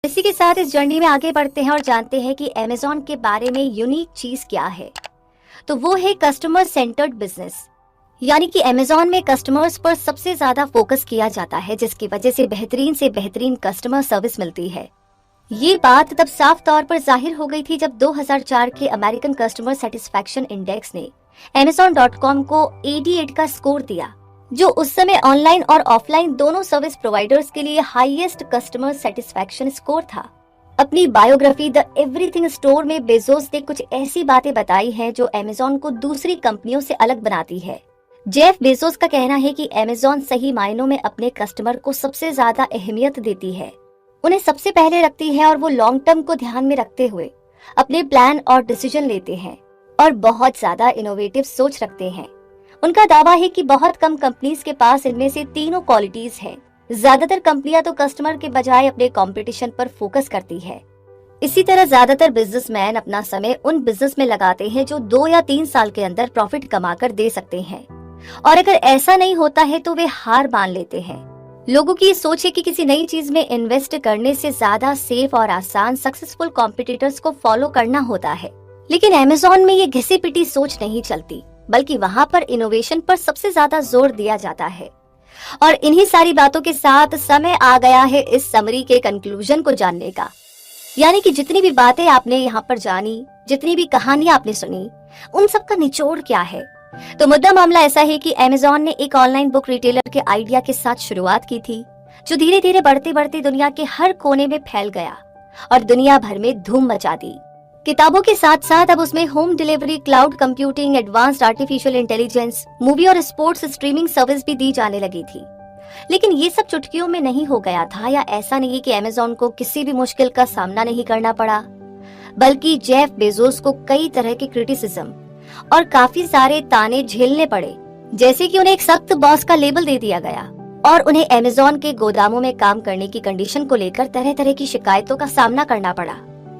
इसी के साथ इस जर्नी में आगे बढ़ते हैं और जानते हैं कि अमेज़न के बारे में यूनिक चीज क्या है। तो वो है कस्टमर सेंटर्ड बिजनेस। यानी कि अमेज़न में कस्टमर्स पर सबसे ज्यादा फोकस किया जाता है, जिसकी वजह से बेहतरीन कस्टमर सर्विस मिलती है। ये बात तब साफ तौर पर जाहिर हो गई थी जब 2004 के अमेरिकन कस्टमर सेटिस्फैक्शन इंडेक्स ने Amazon.com को 88 का स्कोर दिया, जो उस समय ऑनलाइन और ऑफलाइन दोनों सर्विस प्रोवाइडर्स के लिए हाईएस्ट कस्टमर सेटिस्फैक्शन स्कोर था। अपनी बायोग्राफी द एवरीथिंग स्टोर में बेजोस ने कुछ ऐसी बातें बताई हैं जो अमेज़न को दूसरी कंपनियों से अलग बनाती है। जेफ बेजोस का कहना है कि अमेज़न सही मायनों में अपने कस्टमर को सबसे ज्यादा अहमियत देती है, उन्हें सबसे पहले रखती है और वो लॉन्ग टर्म को ध्यान में रखते हुए अपने प्लान और डिसीजन लेते हैं और बहुत ज्यादा इनोवेटिव सोच रखते हैं। उनका दावा है कि बहुत कम कंपनीज के पास इनमें से तीनों क्वालिटीज हैं। ज्यादातर कंपनियां तो कस्टमर के बजाय अपने कंपटीशन पर फोकस करती है। इसी तरह ज्यादातर बिजनेसमैन अपना समय उन बिजनेस में लगाते हैं जो 2 या 3 साल के अंदर प्रॉफिट कमाकर दे सकते हैं, और अगर ऐसा नहीं होता है तो वे हार मान लेते हैं। लोगों की ये सोच है कि किसी नई चीज में इन्वेस्ट करने से ज्यादा सेफ और आसान सक्सेसफुल कॉम्पिटिटर्स को फॉलो करना होता है। लेकिन अमेज़न में ये घिसी पिटी सोच नहीं चलती, बल्कि वहाँ पर इनोवेशन पर सबसे ज्यादा जोर दिया जाता है। और इन्हीं सारी बातों के साथ समय आ गया है इस समरी के कंक्लूजन को जानने का। यानी कि जितनी भी बातें आपने यहाँ पर जानी, जितनी भी कहानियां आपने सुनी, उन सब का निचोड़ क्या है। तो मुद्दा मामला ऐसा है कि अमेज़न ने एक ऑनलाइन बुक रिटेलर के आइडिया के साथ शुरुआत की थी, जो धीरे धीरे बढ़ते बढ़ते दुनिया के हर कोने में फैल गया और दुनिया भर में धूम मचा दी। किताबों के साथ साथ अब उसमें home delivery, cloud computing, advanced artificial intelligence, movie और स्पोर्ट्स स्ट्रीमिंग सर्विस भी दी जाने लगी थी। लेकिन ये सब चुटकियों में नहीं हो गया था, या ऐसा नहीं कि अमेज़न को किसी भी मुश्किल का सामना नहीं करना पड़ा, बल्कि जेफ बेजोस को कई तरह के क्रिटिसिज्म और काफी सारे ताने झेलने पड़े। जैसे कि उन्हें एक सख्त बॉस का लेबल दे दिया गया और उन्हें अमेज़न के गोदामों में काम करने की कंडीशन को लेकर तरह तरह की शिकायतों का सामना करना पड़ा।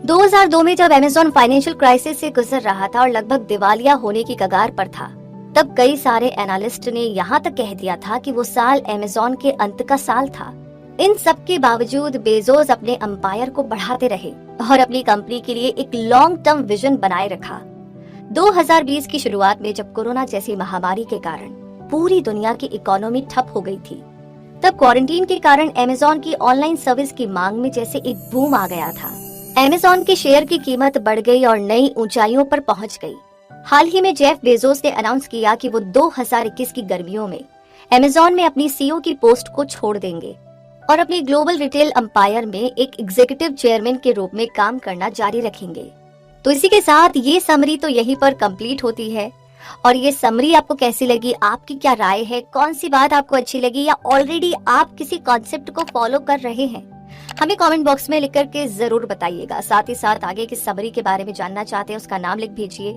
2002 में जब अमेज़न फाइनेंशियल क्राइसिस से गुजर रहा था और लगभग दिवालिया होने की कगार पर था, तब कई सारे एनालिस्ट ने यहाँ तक कह दिया था कि वो साल अमेज़न के अंत का साल था। इन सब के बावजूद बेजोस अपने अंपायर को बढ़ाते रहे और अपनी कंपनी के लिए एक लॉन्ग टर्म विजन बनाए रखा। 2020 की शुरुआत में जब कोरोना जैसी महामारी के कारण पूरी दुनिया की इकोनॉमी ठप हो गई थी, तब क्वारंटीन के कारण अमेज़न की ऑनलाइन सर्विस की मांग में जैसे एक बूम आ गया था। अमेज़न के शेयर की कीमत बढ़ गई और नई ऊंचाइयों पर पहुंच गई। हाल ही में जेफ बेजोस ने अनाउंस किया कि वो 2021 की गर्मियों में अमेज़न में अपनी सीईओ की पोस्ट को छोड़ देंगे और अपनी ग्लोबल रिटेल अंपायर में एक एग्जीक्यूटिव चेयरमैन के रूप में काम करना जारी रखेंगे। तो इसी के साथ ये समरी तो यहीं पर कंप्लीट होती है। और ये समरी आपको कैसी लगी, आपकी क्या राय है, कौन सी बात आपको अच्छी लगी, या ऑलरेडी आप किसी कॉन्सेप्ट को फॉलो कर रहे हैं, हमें कमेंट बॉक्स में लिख करके जरूर बताइएगा। साथ ही साथ आगे की समरी के बारे में जानना चाहते हैं उसका नाम लिख भेजिए।